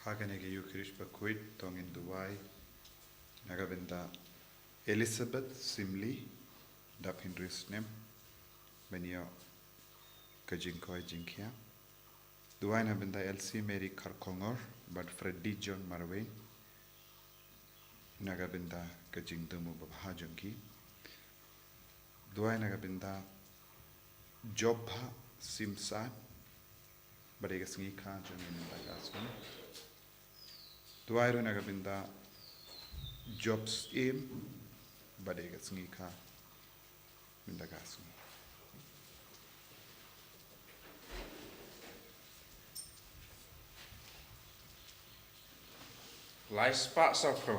Haganege Yukirish Bakhuid, Tong in Dubai, Nagabenda Elizabeth Simli, Dapin Risnem, Benio Kajinkoi Jinkia, Dubai Nabenda LC Mary Karkongor, but Freddy John Marway, Nagabenda Kajing Dumu Babhajanki, Dubai Nagabenda Jobha Simsat, Badega Sngi Khan Jamin Bagasman. Duai Nagabinda Jobs Aim Badega Sngi Khan Mindagasman. Life spots of pro.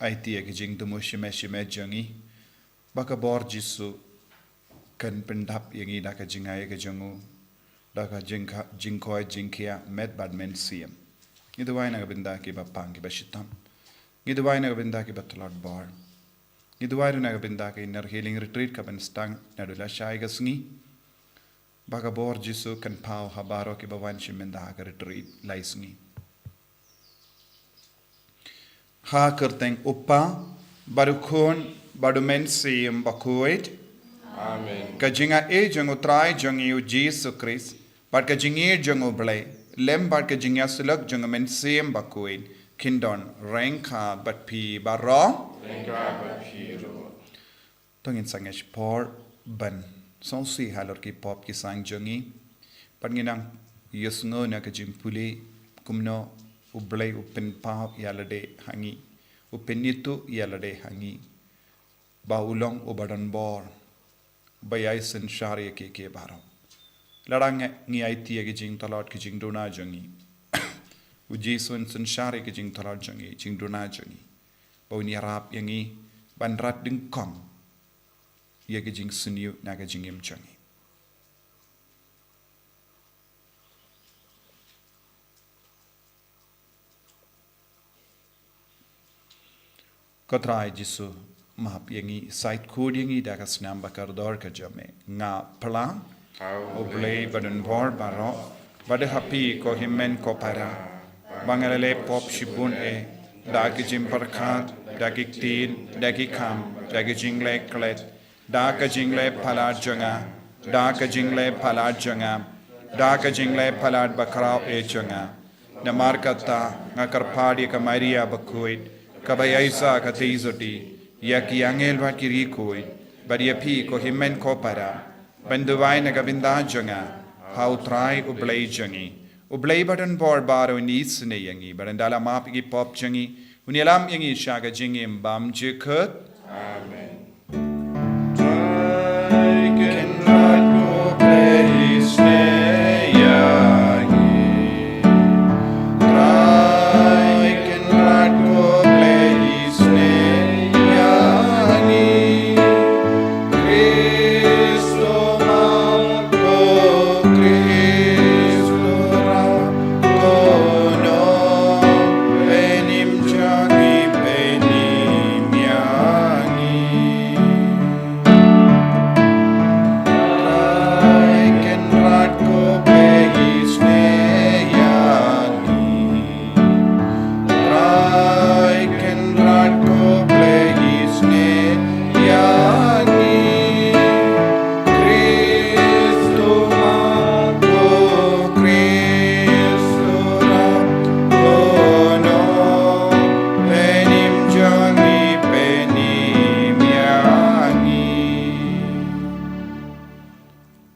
Aitia kijing tumu shime jangi baka bor jisu kan pendap yangi daka jingai ke jangu daka jingkoi jingkia med badmen siam itu wai na benda ki bapang ki bashitam itu wai na benda ki batlot bar itu wai na benda ki inner healing retreat ka ben stang nadula shai ga sngi baka bor jisu kan pau habaro ki bawan shimenda ka retreat lai sngi Ha kerteng upa barukun badumen sim Bakhuid. Amen. Kajinga jang utrai jang yu Jesus Christ. But kajingi jang Palei. Lem but kajinga sulak jang men sim Bakhuid. Kindon rengka but pi baro. Rengka but pi ro. Tongin sangesh por ban. Son si halor ki pop ki sang jangi. Panginang yusngo na kajim puli kumno. Ublay upin pao yalade hangi upinitu yalade hangi baulong ubadan bor bayai sen shari ke baro larang ngi aiti ge jing talot ki jing dona jangi uji sun sen shari ke jing talot jangi jing dona jangi bawni rap yangi ban rat ding kom ye ge jing suniu na ge jing im jangi Kotrai jisu mahap yangi site code yangi dakas namba kardor ka jame nga plang oblay badun bor baro bade happy ko himmen ko para bangalale pop shibun dagi jim parkhat dagi tin dagi kham dagi jingle klet daga jingle phalad janga daga jingle phalad janga daga jingle phalad bakrao janga namarkata ngakarpadi ka Maria Bakhuid Kabayaisa katizoti, yaki angel vakiri koi, bariapi ko himen ko para, banduwai na gabinda janga, how try ublay jangi, ublay badan bor baro needs ne yangi, barandala mapigi pop jangi, unialam yangi shaga jingi mbam jikut. Amen. Try can right go place ne yangi, try can right go.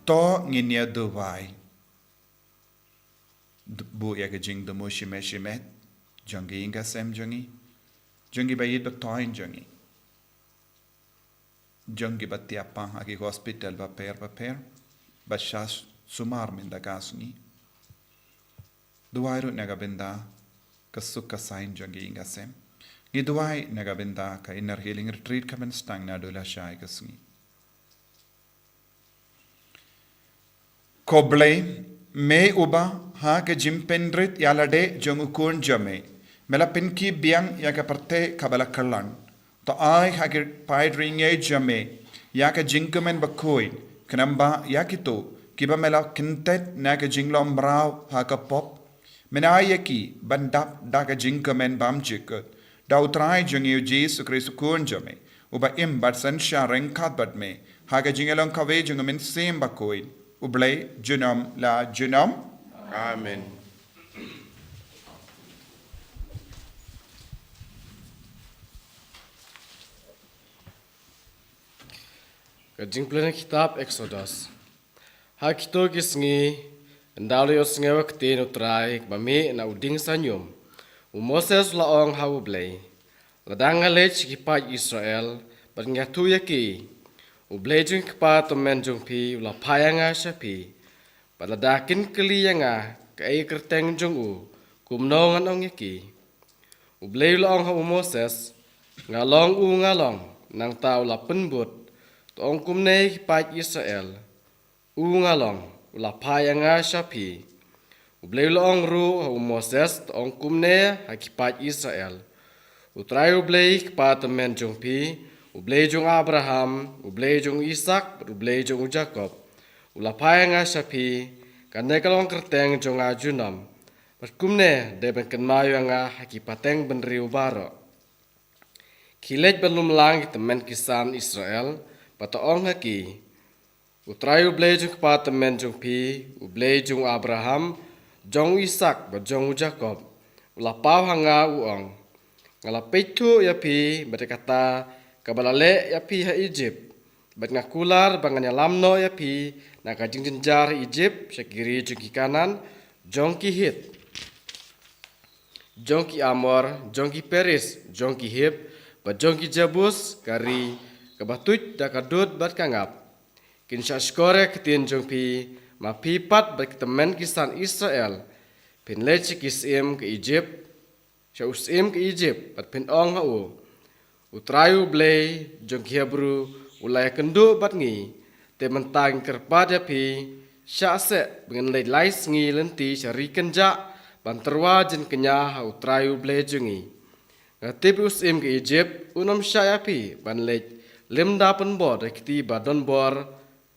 To nginia Dubai. bu ya ka jing the mo shimet jangi inga sem jangi bayit batoin jangi batiapa aki hospital ba per ba shas sumar min da gasni duai ru naga benda kasuk kasain jangi inga sem giduai naga benda ka inner healing retreat kamen stang na dola shai kasni koblei me uba ha ke jimpendrit yalade jongukun jame mela pinki biang ya ka parte kabala karlan to ai ha ke paidringe jame ya ka jinkumen Bakhuid kanamba ya kito kiba mela kintet na ka jinglom brau ha ka pop menayaki bandap da ka jinkumen bamjik da utrai jongyu Jesus Christ kun jame uba im bat san shareng khat bat me ha ka jingelong ka ve jongumen sem Bakhuid ublay junam la junam Amen. Kajingplan kitab Exodus. Hakito Sngi, ndalo Sngi wakti nutrai bami na uding sanyum. Moses laong haublay. Ladanga lech kipat Israel, berngatu yaki. Ublay jung kipat temen jung pi ulapayanga syapi. Paladakin keliyanga kai kerteng jung u kumnongan ong yaki. Ublay laong hau Moses ngalong nang tau la penbut. Tong kumne kipat Israel. Ngalong ulapayanga syapi. Ublay laong ru hau Moses tong kumne kipat Israel. Utrai ublay kipat temen jung pi. Ublay jung Abraham, ublay jung Ishak, ublay jung Jacob. Ulapaya nga syapi, kanay kalong kerteng jung ajunam. Berkumne deben kenmayo nga hakipateng benriu baro. Kilet belum lang temen kisan Israel, pataong haki. Utray ublay jung kipat temen jung pi, ublay jung Abraham, jung Ishak, jung Jacob. Ulapaw hanga uong. Ngalapitu ya pi, berkata, kabalale ya pi ha Egypt. Bat ngakular banganya lamno ya pi na kajing jenjar Egypt syakiri jungki kanan jongki hit. Jongki Amor, jongki Peris, jongki hip, bat jongki Jabus kari kabatut da kadut bat kangap. Kinsya skore ketin jongpi ma pipat bat ketemen kisan Israel. Pin leci kisim ke Egypt, syausim ke Egypt bat pin ong hau. Utrayu blay jong Hebrew ulai kendu bat ngi te mentang kerpat ya pi syase dengan lai Sngi lenti syari kenja banterwa jen kenya utrayu blay jongi ngatip usim ke Egypt unom syaya pi ban lej lemda penbor kiti badon bor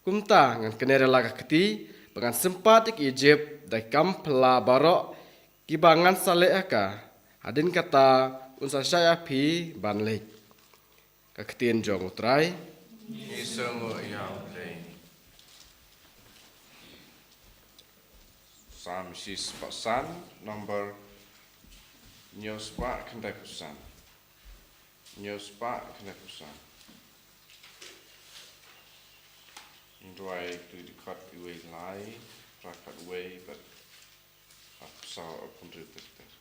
kumta ngan kenere laga kiti bangan sempat ke Egypt dai kam pela barok kibangan sale aka hadin kata unsa syaya pi ban lej kaketian jong utrai Isungo yaulay. Psalm 6 pasan number Nyospa kendakusan. Nyospa kendakusan. Indwai tu dikat iwe lai, rakat iwe but saw upon the Together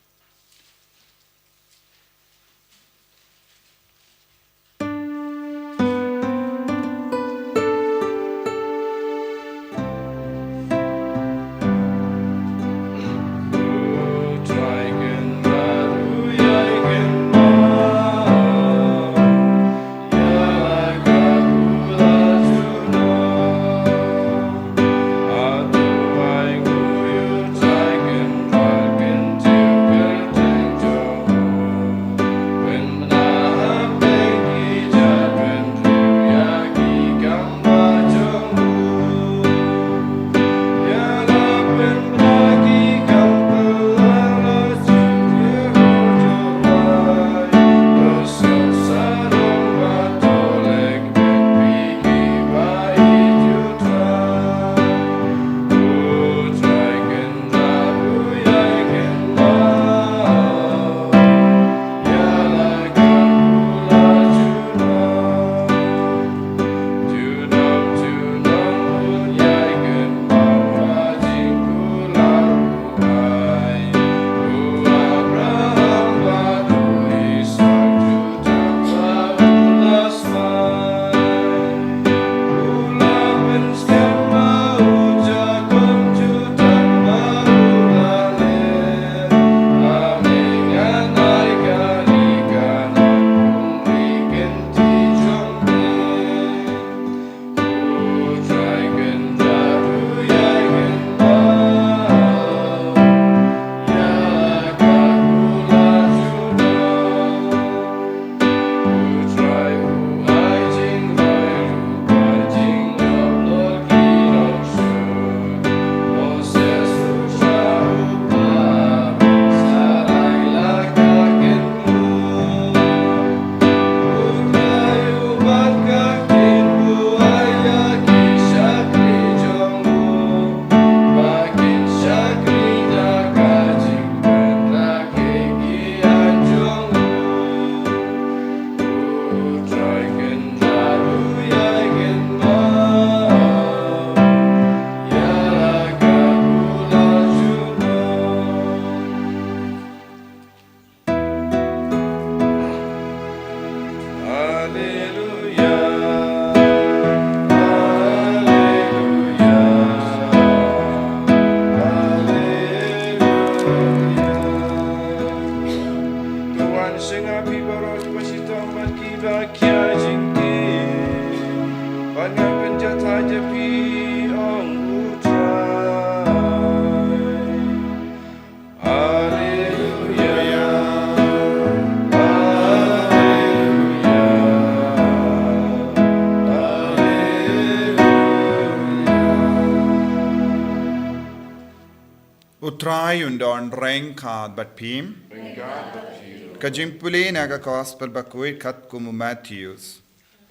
utrai undon reng kad bat pim. Ringad Bapiru. Kajimpuli naga gospel Bakhuid kat kumu Matthews.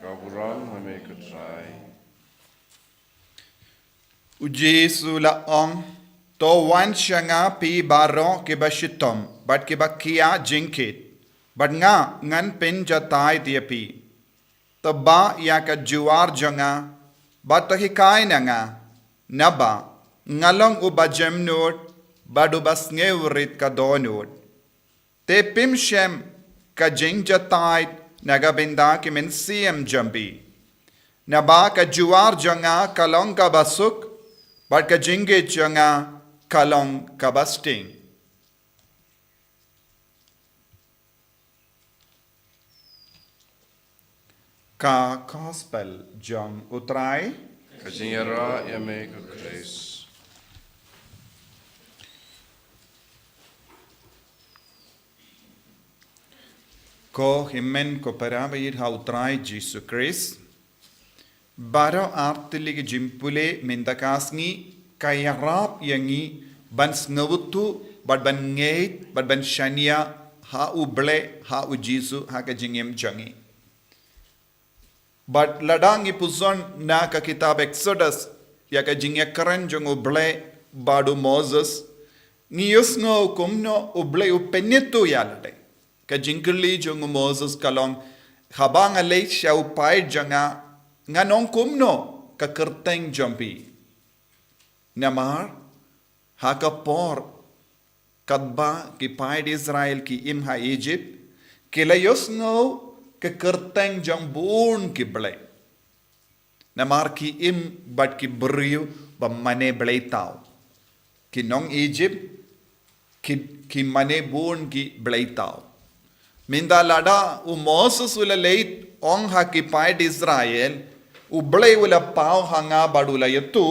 Gaburan hame kutrai. Ujesu la ong to wan shanga pi baron ke bashitom bat ke bakia jinkit. Bat nga ngan pen jatai dia pi. Taba ya ka juar janga bat tahikai na nga naba ngalong ubajem nod badu bas ngeurit ka donod. Te pim shem ka jing jatai naga benda ke men siem jambi. Naba ka juar janga kalong ka basuk bat ka jinge janga kalong ka basting. Ka gospel John utrai Kajingera yame kukris. ko himmen ko parabayir ha utrai Jesus Christ baro artilige jimpule mendakasngi kayarap yangi ban snawutu bad ban ngeit bad ban shania ha uble ha u Jesus ha ka jingem jangi. But ladangi puzon na ka kitab Exodus ya ka jingya karan jong uble badu Moses ngiyos ngo kumno uble upenyetu yalde ka jingli jong Moses kalong habang alay siya upay janga nganong kumno ka kerteng jampi namar ha ka por kadba ki pay Israel ki imha Egypt kilayos ngo ke kerteng jang bun ki blay. Namar ki im bat ki beriu ba mane blay tau. Ki nong Egypt ki mane bun ki blay tau. Minda lada u Moses ula leit ong ha ki paid Israel u blay ula pau hanga badula yetu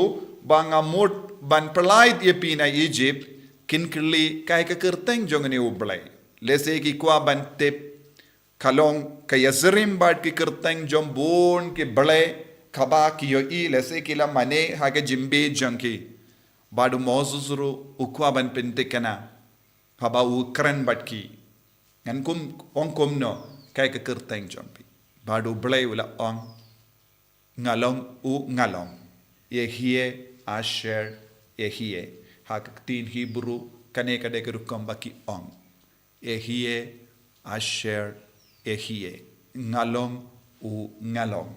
banga mut ban Palei ye pina Egypt kin kli kai ka kerteng jong ni u blay. Lese ki kwa ban tip kalong kaya zerim bat ki kerteng jombon ki bale kaba ki yo I lese ki la mane haga jimbe janki badu Moses ru ukwa ban pentekana haba ukran bat ki ngan kum on kum no kaya ka kerteng jompi badu bale ula on ngalong u ngalong ye hie asher ye hie haga tin Hebrew kane kade ke rukom baki on ye hie asher ehie ngalong u ngalong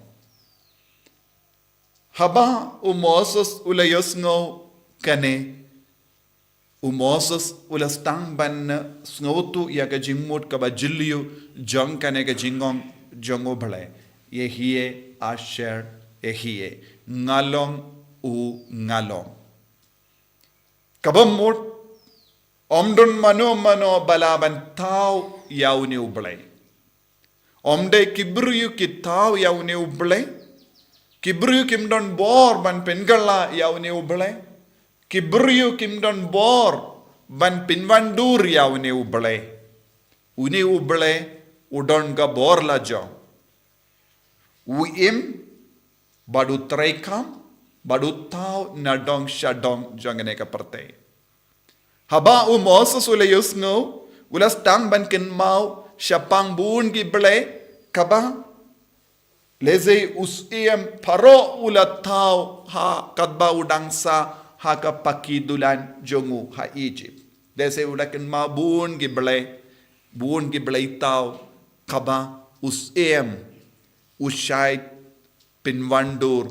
haba u Moses ulayos ngo kane u Moses ulastang ban sngotu ya ka jingmut ka ba jilliu jong kane ka jingong jongo bhle ehie asher ehie ngalong u ngalong kabamut omdun mano balaban tau yauni ublay Omde kibriyu kitaw yaw ni uble. Kibriyu kimdon bor ban pengala yaw ni uble. Kibriyu kimdon bor ban pinwandur yaw ni uble. Uni uble udon ga bor la jo. Uim badu trekam badu taw nadong shadong jangane ka parte. Haba u Moses ulayos ngo ulas tang ban kinmaw Syapang bun ki ble kaba leze usiem paro ulatau ha kadba udangsa ha ka pakidulan jongu ha Egypt. Leze ulakan ma bun ki ble tau kaba usiem usai pinwandur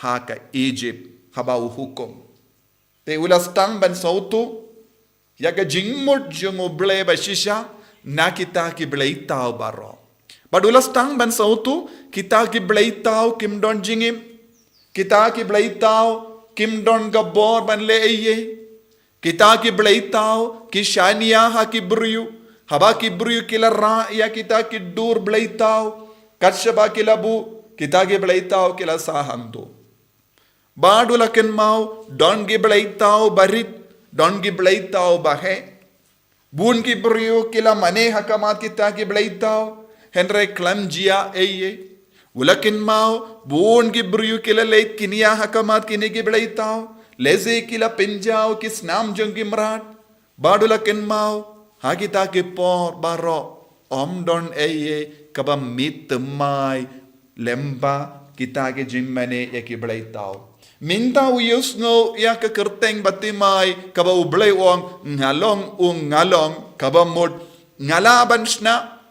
ha ka Egypt haba uhukum. Te ulas tang ban sautu ya ka jingmut jongu ble ba shisha na kita ki blay tau baro. Badulas tang ban sautu kita ki blay tau kim don jingim. Kita ki blay tau kim don gabor ban leiye. Kita ki blay tau ki shania ha ki briyu. Haba ki briyu kila ra ya kita ki dur blay tau. Katshaba ki labu kita ki blay tau kila sahantu. Badulakin mau don ki blay tau barit don ki blay tau bahe. Bun ki brio kila mane hakamat kita ki blaitao henre klamjia eye ulakin mau bun ki brio kila leit kinia hakamat kini ki blaitao leze kila penjau ki snam jongki mrat badula ken mau hagita ki por baro omdon eye kaba mit mai lemba kita ke jimmane yaki blaitau minta uyus ngo ya ke kerteng batimai kaba ublay wong ngalong kaba mod ngalaban sna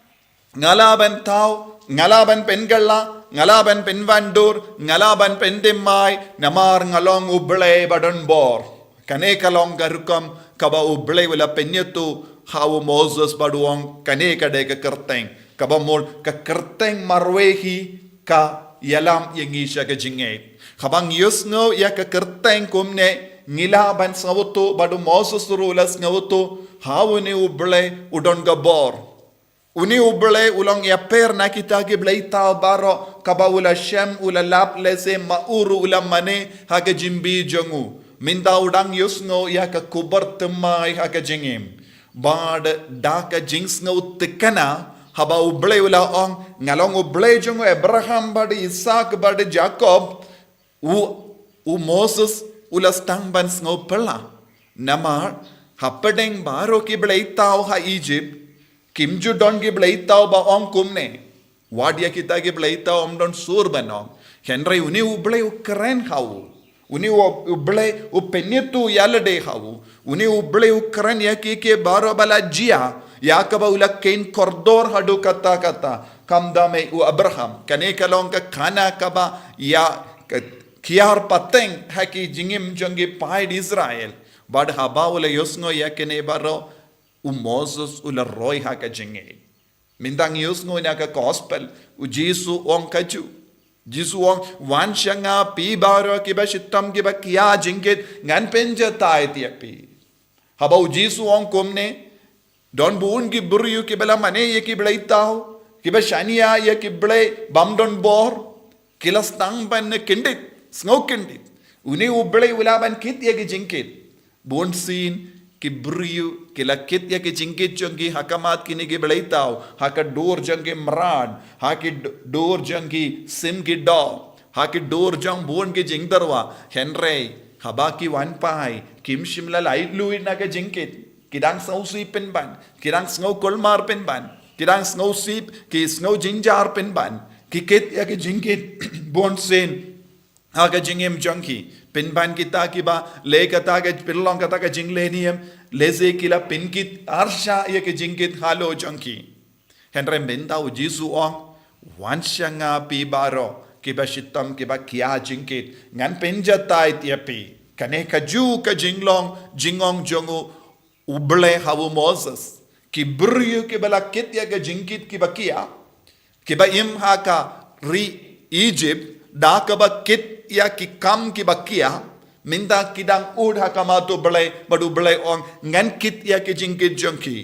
ngalaban tau ngalaban pengalla ngalaban penvandur ngalaban pendemai namar ngalong ublay badon bor kane kalong garukam kaba ublay wala penyetu hawo Moses baduong kane kade ke kerteng kaba mod ke kerteng marwehi ka yalam yengisha ke jinget habang yusno ya ke kerteng kumne ngilaban sawto badu Moses rulas ngawto hawuni ublay udon gabor uni ublay ulong ya per na kita ke blaita baro kaba ula shem ula lap lese mauru ula mane hage jimbi jongu minda udang yusno ya ke kubar temai hage jingim bad da ka jings ngau tikana haba ublay ula ong ngalong ublay jongu Abraham bad Isaac bad Jacob u Moses ula stangban ngau pela namar hapadeng baro ki blaitao ha Egypt kimju don ki blaitao ba ong kumne wadia kita ki blaitao om don sur banom henry uni ublay ukren hau uni ublay upenyetu yalade hau uni ublay ukren yaki ke baro bala jia yakaba ula kain kordor hadu kata kamdame u Abraham kane kalong ka khana kaba ya kiar pateng haki jingim jongi paid Israel bad haba ula yosno yakene baro u Moses ula roy haka jinge mindang yosno na ka gospel u Jesu on kaju Jesu on wanshanga pi baro kiba shitam kiba kia jinget ngan penja taiti api haba u Jesu on komne don buun ki buryu kibala mane ye ki blaitao kiba shania ye ki blay bamdon bor kila stang ban kindit snokendit uni ublay ulaban kit ye ki jinkit bon sin ki buryu kila kit ye ki jinkit jongi hakamat kini ki blaitao haka dor jongi mrad haki dor jongi sim ki do haki dor jong bon ki jingdarwa henry habaki wan pai kim shimla light luid na ka jinkit kidang snow sweep penban kidang snow kolmar penban kidang snow sweep ki snow jinjar penban ki kit ya ki jinkit bon sen aga jingem jonki penban kita kiba le kata ga pirlong kata ga jinglenium leze kila penkit arsha ya ki jinkit halo jonki henry benda u Jesu ong wanshanga pi baro kiba shitam kiba kia jinkit ngan penja tai tiapi kane kaju ka jinglong jingong jongu ublay hawu Moses ki buryu ki bala kit ya ga jinkit ki bakia ki ba im haka ri Egypt da ka ba kit ya ki kam ki bakia minda kidang ud haka ma to blay badu blay on ngan kit ya ki jinkit jonki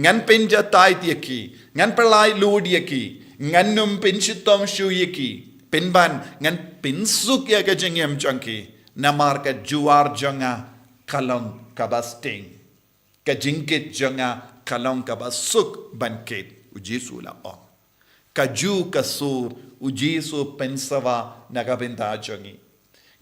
ngan penja tai ti ki ngan palai lud ya ki ngan num pinchitom shu ya ki pinban ngan pinsuk ya ga jingem jonki namar ka juar jonga kalong kabasting ka jinkit jonga kalong ka basuk banket u Jesu la ong ka ju ka sur u Jesu pensawa nagabenda jongi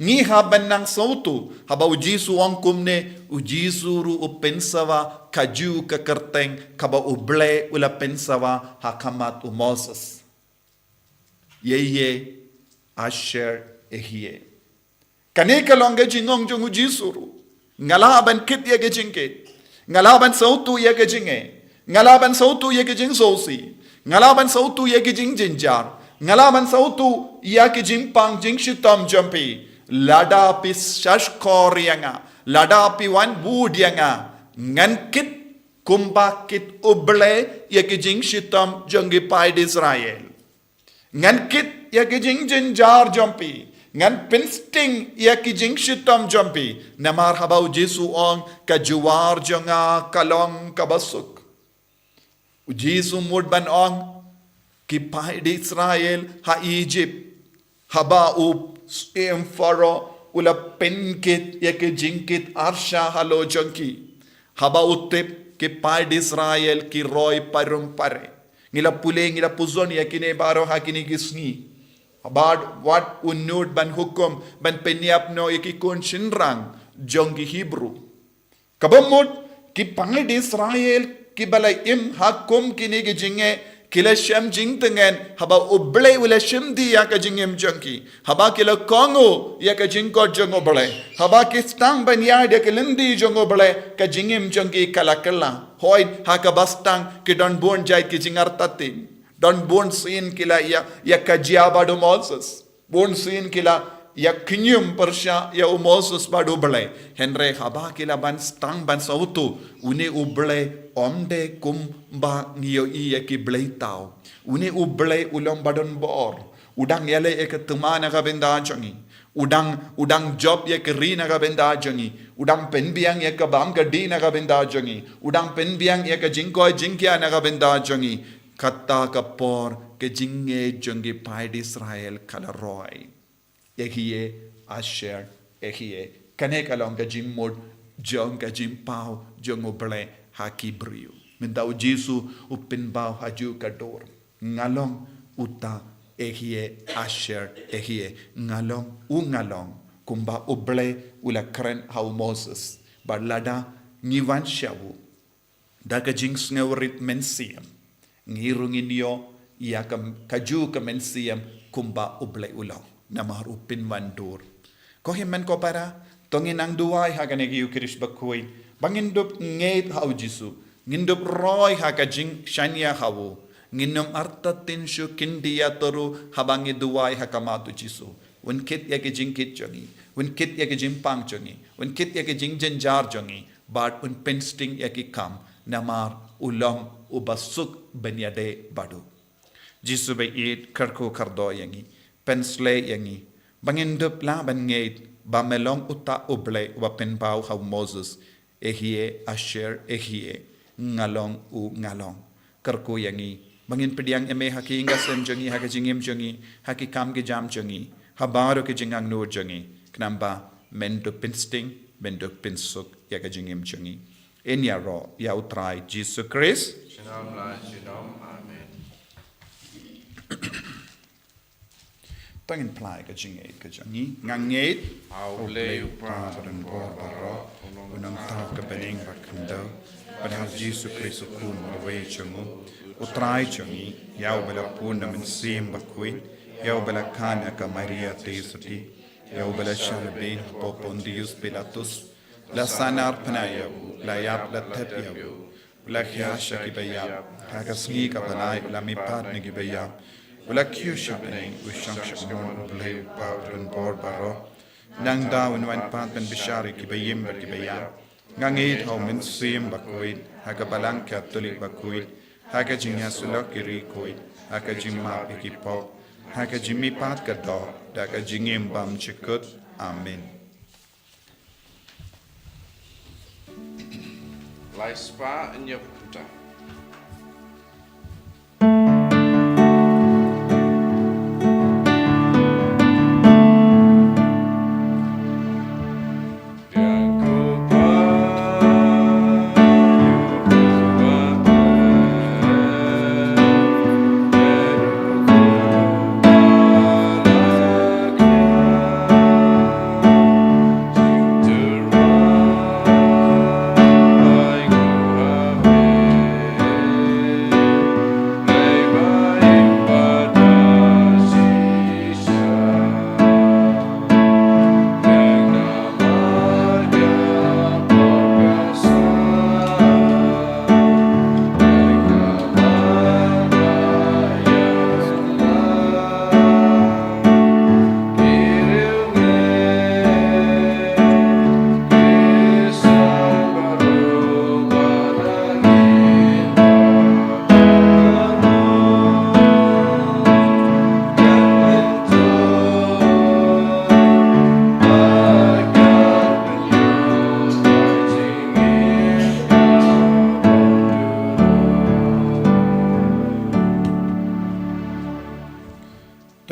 ni haban nang sautu haba u Jesu ong kumne u Jesu ru u pensawa ka ju ka kerteng ka ba u ble ula pensawa hakamat u Moses ye asher ehie kane kalong ga jingong jong u Jesu ru ngala ban kit ye ga jinkit ngalaban sautu ye ke jinge ngalaban sautu ye ke jing sosi ngalaban sautu ye ke jing jinjar ngalaban sautu ya ke jing pang jing shitam jampi lada pi shash koryanga lada pi wan budyanga ngan kit kumba kit uble ye ke jing shitam jongi paid Israel ngan kit ye ke jing jinjar jampi ngan pinsting ya ki jing shitam jampi namar habau Jesu ong ka juwar jonga kalong kabasuk u Jesu mudban ong ki paid Israel ha Egypt haba u em faro ula penkit ya ki jinkit arsha halo jonki haba utip ki paid Israel ki roy parum pare ngila pule ngila puzon ya kine baro ha kini ki Sngi About what unnud ban hukum ban penyap no iki kun shinrang jong ki Hebrew. Kabamut ki pangai di Israel ki balai im hakum kini ki jinge kila shem jing tengen haba ublay wala shem di ya ka jingem jongki haba kila kongo ya ka jingko jongo blay haba ki stang ban ya de kelindi jongo blay ka jingem jongki kala kala hoy ha ka bastang ki don bon jai ki jingar tatin don bon sin kila ya ka jiabado Moses bon sin kila ya kinyum persya ya Moses badu blay henre haba kila ban stang ban sautu une ublay omde kumba ngiyo iya ki blay tau une ublay ulom badon bor udang yale e ke temana ka benda jangi udang job ye ke rina ka benda jangi udang penbiang ye ke bam ka dina ka benda jangi udang penbiang ye ke jingko jingkia na ka benda jangi kata ka por ke jinge jangi pai di Israel kala roy ehie asher ehie kane kalong ka jimmod jong ka jimpau jong oble haki brio mendau Jesu upin bau haju kador ngalong uta ehie asher ehie ngalong kumba oble ula kren hau Moses balada ngiwan shawu daga jings ngawrit mensiam ngirungin yo ya kaju ka mensiam kumba oble ulang namar upin wandur ko himen ko para tongin ang duway hagane gi ukrish Bakhuid bangindup ngeit hau Jesu ngindup roy hakajing shania hawu nginom artatin shu kindia toru habangi duway hakamatu Jesu unkit ya ke jingkit jongi unkit ya ke jimpang jongi unkit ya ke jingjenjar jongi but un pensting ya ke kam namar ulom ubasuk benyade badu Jesu be it karko kardo yangi pensle yangi bangindup la ban ngeit ba melong uta uble wa penbau hau Moses ehie asher ehie ngalong ngalong karko yangi bangin pediang eme haki inga sem jongi haki jingim jongi haki kam ke jam jongi habaro ke jingang no jongi knamba mendo pinsting mendo pinsuk ya ke jingim jongi enya ro ya utrai Jesus Christ Shalom la shalom amen tangin plai ka jingait ka jangi ngangait au leu pa dan bor baro unang tau ka bening bakando padahal Jesus Christ kun away changu utrai changi yau bala pun na mensim Bakhuid yau bala kana ka Maria tesati yau bala shalbin popondius Pilatus la sanar panayaw la yap la tatyaw la khiyasha ki bayab ka Sngi ka Palei la mi pat ni ki bayab wala kiu shapening ushang shamon bleu pautun bor baro nang daw in wan pat ben bishari ki bayim ki bayam ngangit hau min sim Bakhuid haka balang Catholic Bakhuid haka jingya sulok kiri koid haka jimma ki pop haka jimmi pat ka do daka jingim bam chikut amen Lai spa in your puta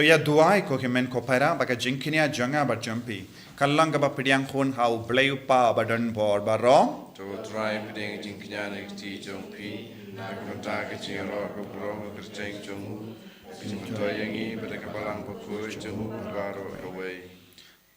to ya duai ko himen ko para baka jinkinia janga ba jampi kallang ba pediang khon hau bleu pa badan bor baro to try putting jing knyana ti jong pi na ko ta ke chi ro ko pro ko cheng jong Pintuai yangi pada kapalang Bakhuid jehu baro away.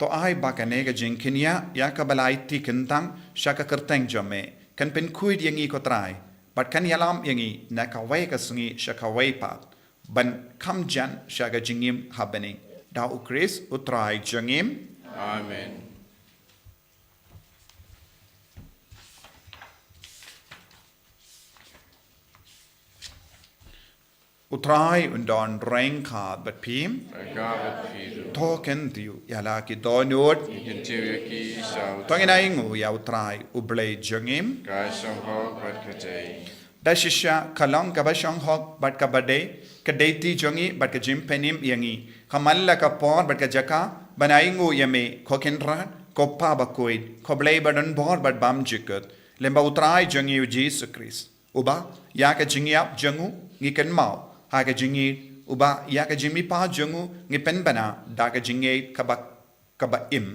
To ai bakane ga jing kinya ya ka balai ti kentang shaka kerteng jame kan pen kuid yangi ko trai but kan yalam yangi na ka wai ka sungi shaka wai pat ban kam jan shaka jingim habani da ukris utrai jangim Amen. utrai undon reng ka but pim Agabat pidu. token tiu yala ki donut Ikintiu yaki isau. tongina ingu ya utrai ublei jangim Kai song hog bat kajay. da shisha kalong ka bashong hok but ka bade ka deiti jongi but ka jim penim yangi kamalla ka por but ka jaka banaingu yame kokenran ko pa Bakhuid ko blei badon bor but bam jikut lemba utrai jongi u Jesus Christ uba ya ka jingiap jangu ngiken mau ha ka jingi uba ya ka jimi pa jangu ngipen bana da ka jingi kaba im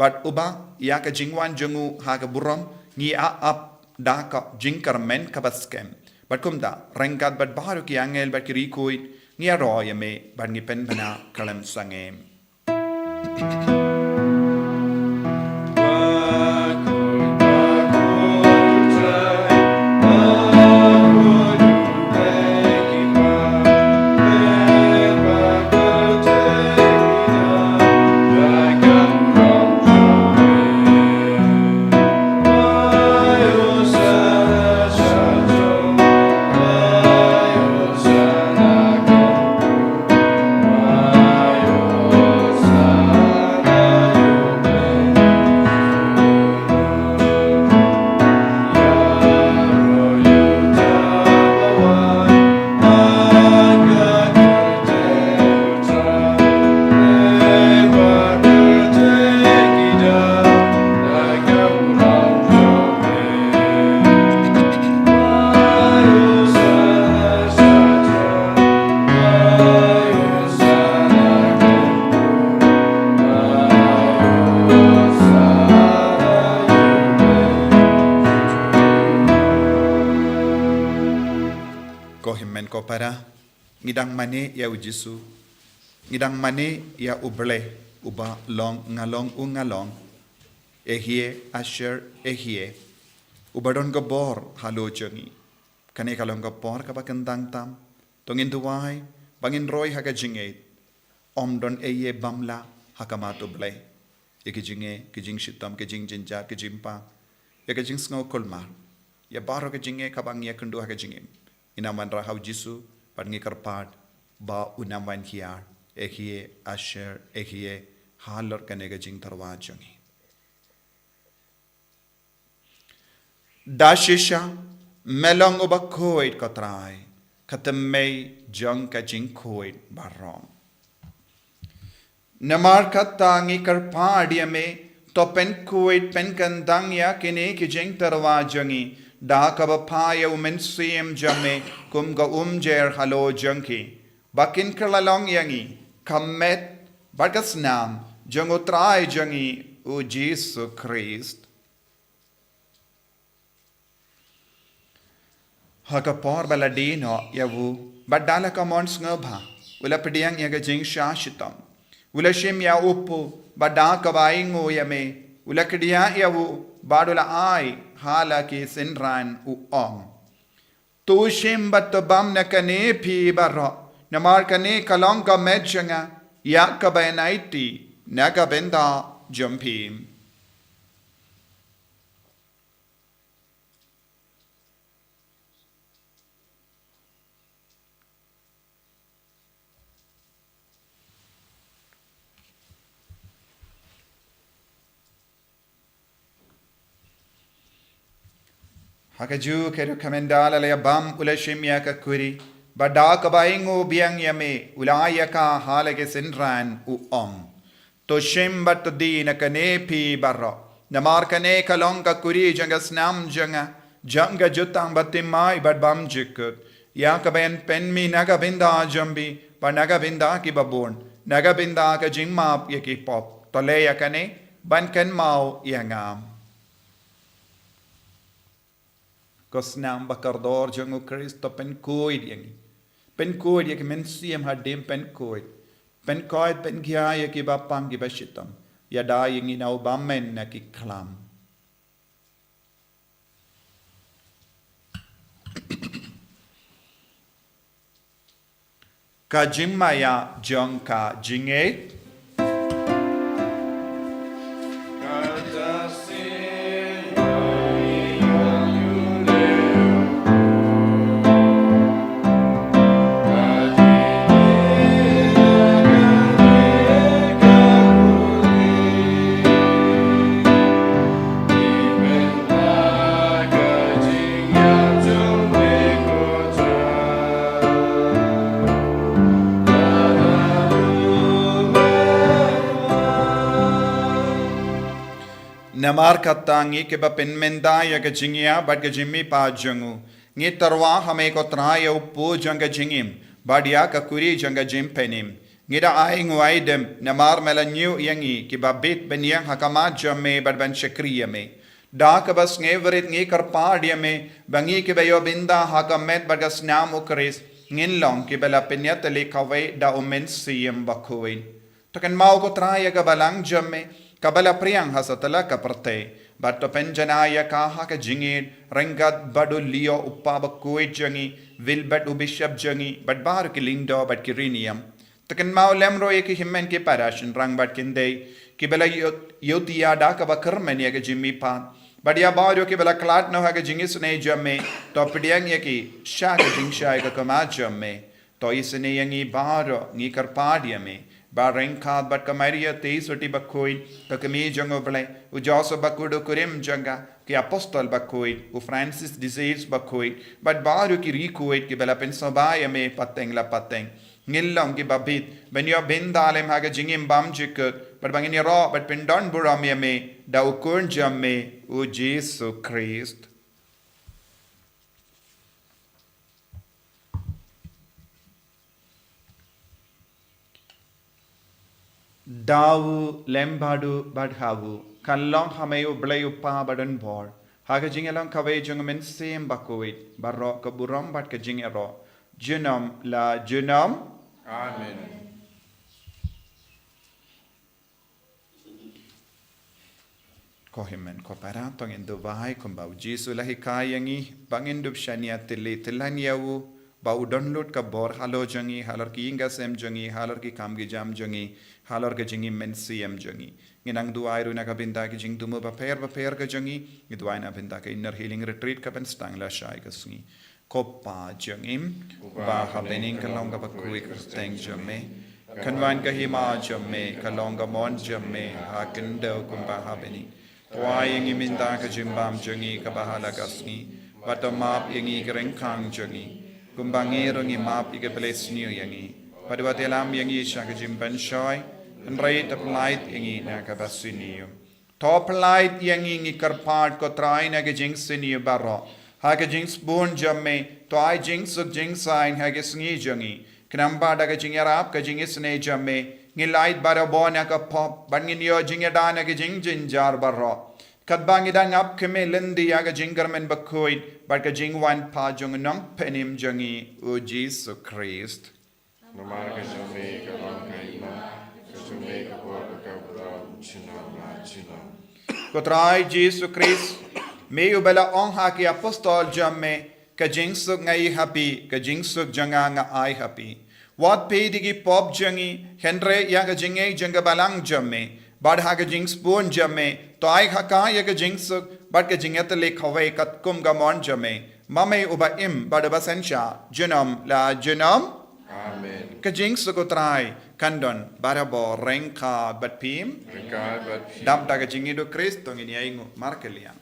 but uba ya ka jingwan jangu ha ka buram ngi a up da ka jingkar men kabaskem but kumda rengat but baru ki angel but kiri kuit ngi aro yame but ngi pen bana kalam sangem ko para ngidang mane ya ujisu ngidang mane ya uble uba long ngalong ungalong ehie asher ehie ubadon gabor halo jangi kane kalong gabor ka bakandang tam tongin duwai bangin roy haga jinget omdon eye bamla hakamato ble ekijinge kijing shitam kijing jinja kijimpa ekijing sngo kolmar ya baro kijinge kabang ya kundu haga jingem inaman rahau jisu pangi karpat ba unaman hiar ehie asher ehie halor kanega jing tarwa jangi dashisha melong uba Bakhuid katrai katamay jang ka jing Bakhuid barom namar katangi karpadi ame to pen Bakhuid pen kandang ya kine ki jing tarwa jangi da kaba paya umen siem jame kum ga jer halo jangki bakin kerlalong yangi kamet bagas nam jango trai jangi u Jesus Christ hakapor baladino yavu badala ka mons ngabha ula pediang yaga jing shashitam ula shim ya upu bada kabaingo yame ula kedia yavu badula ai hala ki sinran u om tu shim batabam na kane pi barro namar kane kalong ka medjanga ya ka bainaiti naga benda jumpim Hakaju keru kamendala le bam ulashimya ka kuri bada kabaingo biang yame ulaya ka halage sinran u om to shimbat di na kane pi barro namar kane kalong ka kuri janga snam janga jutang batimai bad bam jikut ya kabayan penmi naga binda jambi ba naga binda ki babon naga binda ka jingmap yaki pop to le yakane ban kan mau yangam Kosnam bakardor jango Kristo pen Bakhuid yangi. pen koid yak men siam hadim pen koid pen kia yak ibapang ibashitam yada yang inau bamen nak iklam ka jingmaya jong ka jinge Namar katangi ke ba penmenda ya ke jingia bad ke jimmi pa jangu ngi tarwa hame ko traya upu janga jingim badia ka kuri janga jim penim ngi da ai ngwai dem namar melanyu yangi ke ba bit ben yang hakama jamme bad ban shakriya me da ka bas ngi verit ngi kar padia me bangi ke bayo binda hakamet bad gas nam ukris ngin long ke bela penyat le kawai da umen siem bakhuid takan mau ko traya ka balang jamme Kabala priang hasatala kaparte, but to penjanaya kaha ka jingid, rengat badu leo upaba kuit jangi, vilbat ubishab jangi, but bar kilindo but kirinium. Takan mau lemro eki himmen ke parashin rang bat kinde, kibela yotia daka bakermen yaga jimmy pan, but ya bario kibela klat no haga jingis ne jamme, to pidiang yaki, shaka jingsha ka kamajamme, to isene yangi baro, ni karpadia me. Barring card but Kamaria Tea Suti Bakhuid, the Kami Jungo Palei, who Joseph Bakudo Kurim Janga, ki Apostle Bakhuid, who Francis Disease Bakhuid, but Baruki Rikuid, Kibelapen Sobaya me pateng la pateng. Nilong Kibabit, when you have been Dalem Haga Jingim Bam Jikut, but Bangini Raw, but Pindon Buramia me, Daukun Jamme, O Jesus Christ. Dawu lembadu badhawu kallong hameyu blayu pa badan bor haga jingelang kawai jungmen sem bakuit barro keburam bad ke jingero junam la junam Amen. Kohimen ko para tong indo vai kumbau jisu lahi kayangi bangin dup shania tili tilanyawu bau download ka bor halo jangi halor ki inga sem jangi halor ki kam gi jam jangi halor ke jingi men CM jangi nginang duai ru na ka binda ki jing dumu ba per ka jangi ngiduai na binda ka inner healing retreat ka ben stang la shai ka sngi koppa jangim ba ha bening ka long ka bakui ka steng jamme kanwan ka hima jamme ka long ka mon jamme ha kendo kum ba ha bening tuai yangi minda ka jimbam jangi ka ba hala ka sngi batamap yangi ka rengkang jangi kumbangi rongi map ike place new yangi padwa telam yangi shaka jimban shoy and right applied yangi na ka basiniyo top light yangi ngi karpat ko try na ke jing siniyo baro ha ke jing spoon jamme to ai jing suk jing sign ha ke sngi jangi knamba da ke jing yarap ka jing isne jamme ngi light baro bona ka pop bangin yo jing da na ke jing jar baro Kadbangi dan up keme lendi aga jingermen bakhuid but ka jingwan pa jung nong penim jangi o Jesus Christ. Namar ka jome ka long ka ima ka jome ka bor ka bra chuna. Kotrai Jesus Christ me ubela ong ha ki apostol jamme ka jingsuk ngai happy ka jingsuk janga nga ai happy. What pay digi pop jangi Henry ya ka jingai janga balang jamme bad ha ka jing spoon jamme to ai haka ya ka jingsuk bad ka jingat le khawai kat kum ga mon jamme mame uba im bad basensha junam la junam Amen. ka jingsuk utrai kandon barabo renka bat pim Regard but dam da ka jingi do Kristo ngini aingu markelian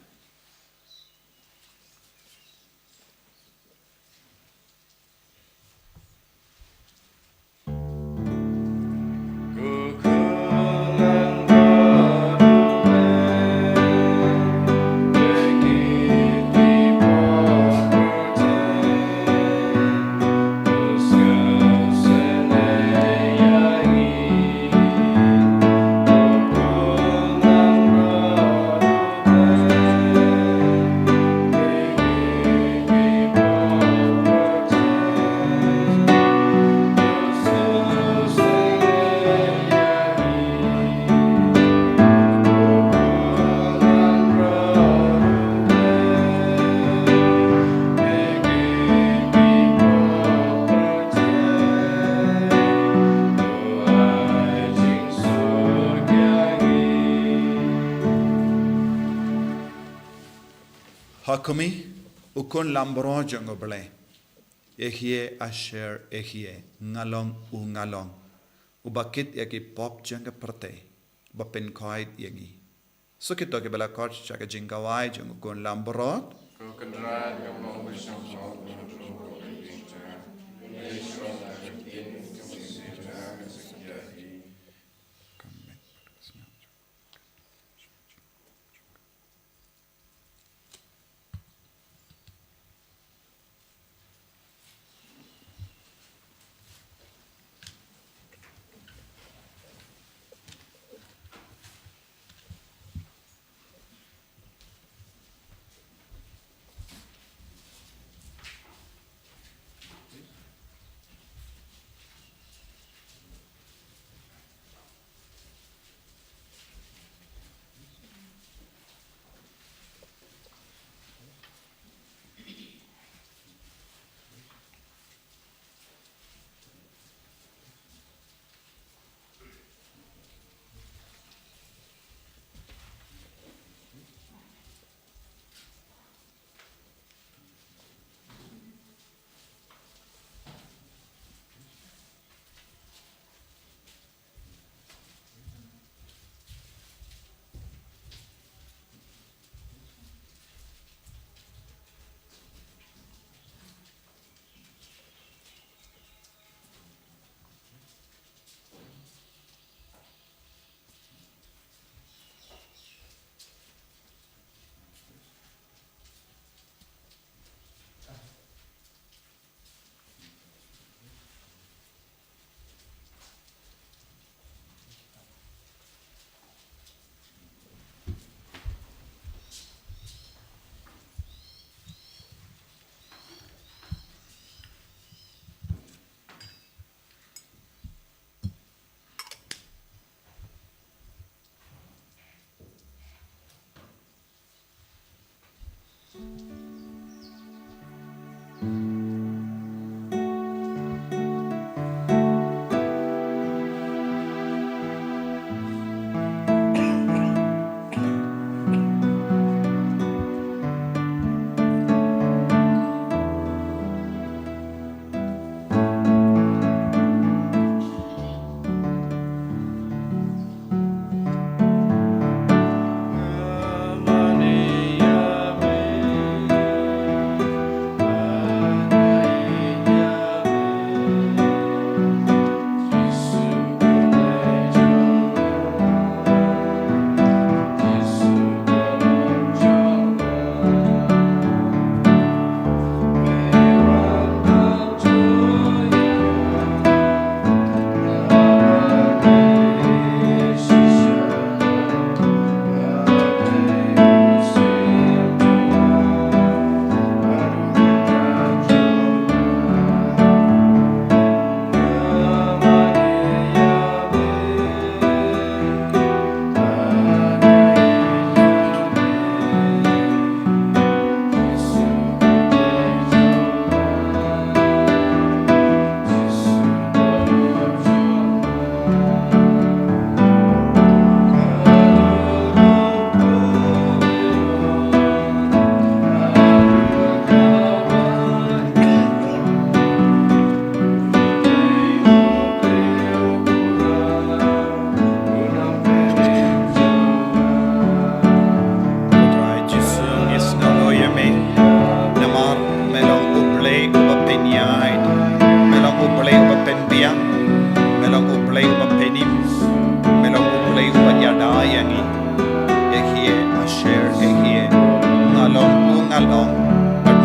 Hakumi ukon lambro jango bale. Ehie asher ehie ngalong u ngalong. Ubakit yaki pop janga perte. Bapen koid yangi. So kita ke bala kort chaka jingawai jango kon lambro.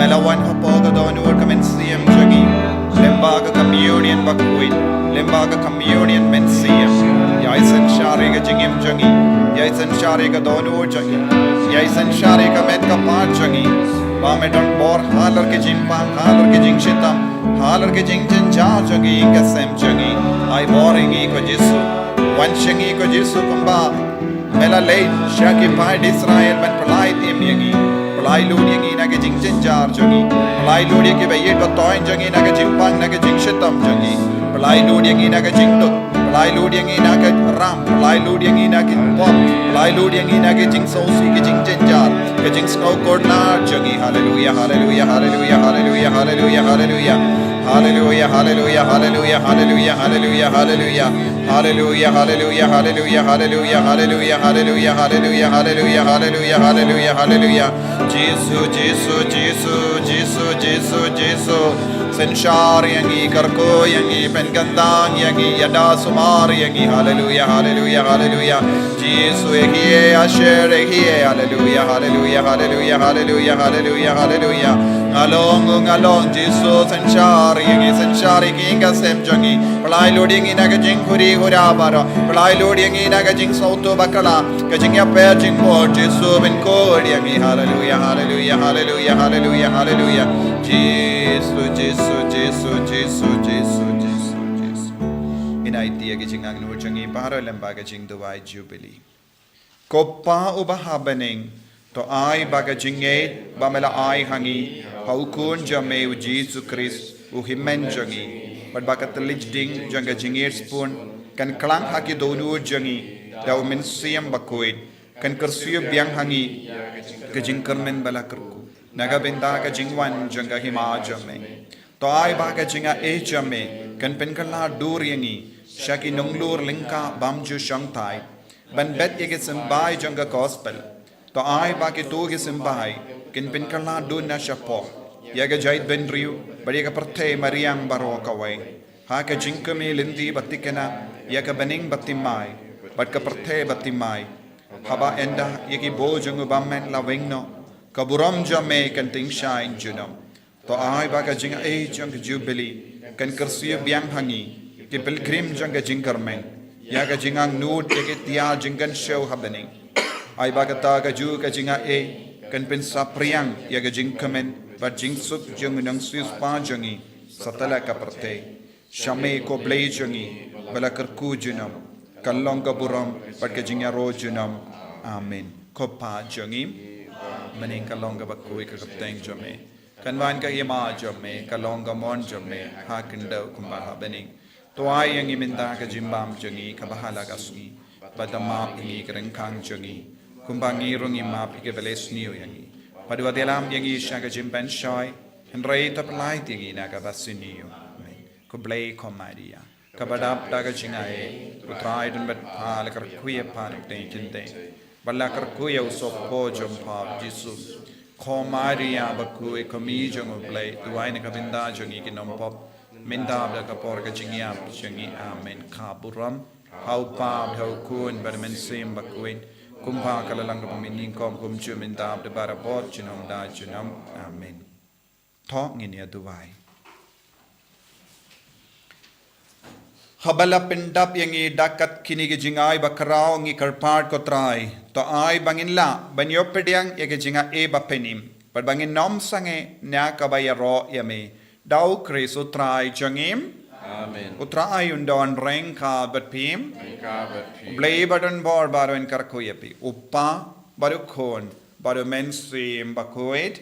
Melawan hapoga donur kamensiam jagi lembaga communion Bakhuid lembaga communion mensiam yaisen shariga jingim jangi yaisen shariga donur jangi yaisen shariga met ka part jangi Bamedon bor halar ke jimpang halar ke jingshitam halar ke jingjen ja jangi inga sem jangi ai boringi ko jisu wanshangi ko jisu kumba mela late shaki pai Israel men Palei yangi Palei yangi naga jingjen jar jangi Palei ke bayet ba toin jangi naga jimpang naga jingshitam jangi Palei yangi naga jingtuk Palei Lord yang ina ke ram Palei Lord yang ina ke pop Palei Lord yang ina ke jing sausi ke jing jenjar ke jing snow cord la jangi hallelujah hallelujah hallelujah hallelujah hallelujah hallelujah Hallelujah, hallelujah, hallelujah, hallelujah, hallelujah, hallelujah, hallelujah, hallelujah, hallelujah, hallelujah, hallelujah, hallelujah, hallelujah, hallelujah, hallelujah, hallelujah, hallelujah. Jesus, Jesus, Jesus, Jesus, Jesus, Jesus. Senshar yangi, karko yangi, penkandang yangi, yada sumar yangi. Hallelujah, hallelujah, hallelujah. Jesus, ehiye, asher ehiye. Hallelujah, hallelujah, hallelujah, hallelujah, hallelujah, hallelujah. Ngalong Jesus senshari kinga semjangi Palei Lord yang ina ka jing huri hurabara Palei Lord yang ina ka jing sauto bakala ka jing ya per jing mo Jesus ben kod yang hallelujah hallelujah hallelujah hallelujah hallelujah Jesus Jesus Jesus Jesus Jesus Jesus Jesus ina itia ka jing ang nur jangi para lemba ka jing duwai jubilee Kopa ubahabaning to ai baga jinget bamela ai hangi haukun jame u Jesus Christ u himmen jangi but baga telich ding janga jingir spoon kan klang haki donu jangi da u min siam Bakhuid kan kersuy biang hangi ka jingkermen bala kerku naga benda ka jingwan janga hima jame to ai baga jinga e jame kan penkala dur yangi shaki nonglur lingka bamju shangtai ban bet yeke sembai janga gospel to ai ba ke tu ke sembai kin pin kala dun na shapo yaga jait ben riu bari ka parte mariang baro kawai ha ka jinkame lindi batikena yaga bening batimai bat ka parte batimai haba enda yeki bo jangu bammen la wengno ka buram jame kan ting shine junam to ai ba ka jinga e jang jubilee kan kersiya biang hangi ke pilgrim janga jinkarmen yaga jingang nud yeke tia jingkan show happening ai bagata ka ju ka jinga e kan pen sapriang yaga jingkamen ba jingsuk jung nang sis pa jangi satala ka parte shame ko blei jangi bala karku junam kallong ka buram pat ka jinga ro junam amen ko pa jangi maning kallong ka bakui ka kapteng jame kanwan ka yama jame kallong ka mon jame ha kindau kumba happening to ai yang iminta ka jimbam jangi ka bahala ka sungi badama ingi kerengkang jangi kumbangi rungi map ike veles niu yangi padua delam yangi shaka jimban shoy henrei tap light yangi na ka basiniu amen ko blay ko maria ka badap daga jingae ko trai dun bet pal kar kuye pan te kinte balla kar kuye usop po jom pa jisu ko maria baku e komi jom blay duai na ka binda jangi kinom pop minda da ka por ka jingiap jangi amen kaburam hau pa hau kun bermen sim bakuin kumpa kalalang ka pamining kom kum chumindab de barabot chinom da chunam amen tho nginia duwai habala pindap yangi dakat kini ge jingai bakrao ngi karpart ko trai to ai bangin la banyo pediang ye ge jinga e bapenim par bangin nom sange nya ka bayaro yame dau krisu trai jangim amen utra ayundon rengka batpim blei badan bor baro en karkoyepi uppa baru khon baru mensim Bakhuid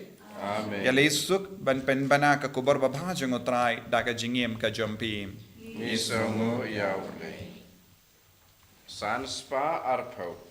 amen yalisuk ban pen bana ka kubor babha jang utrai daga jingim ka jompi Isongo yaule Sanspa arpo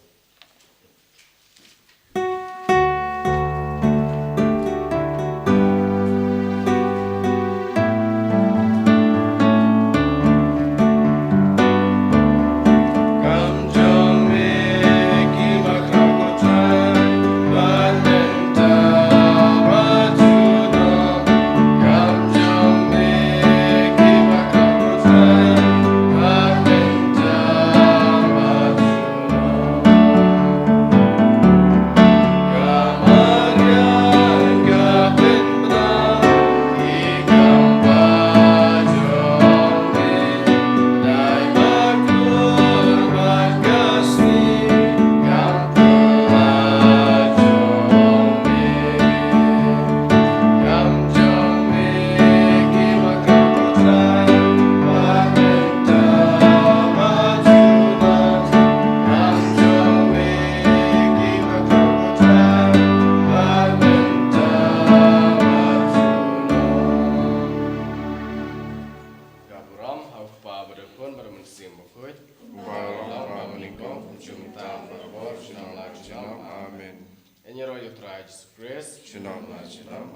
pun pada mensim Bakhuid. Walau meningkau jumta berbor sinam lagi sinam. Amin. Enyero yutrai Jesus Christ. Sinam lagi sinam.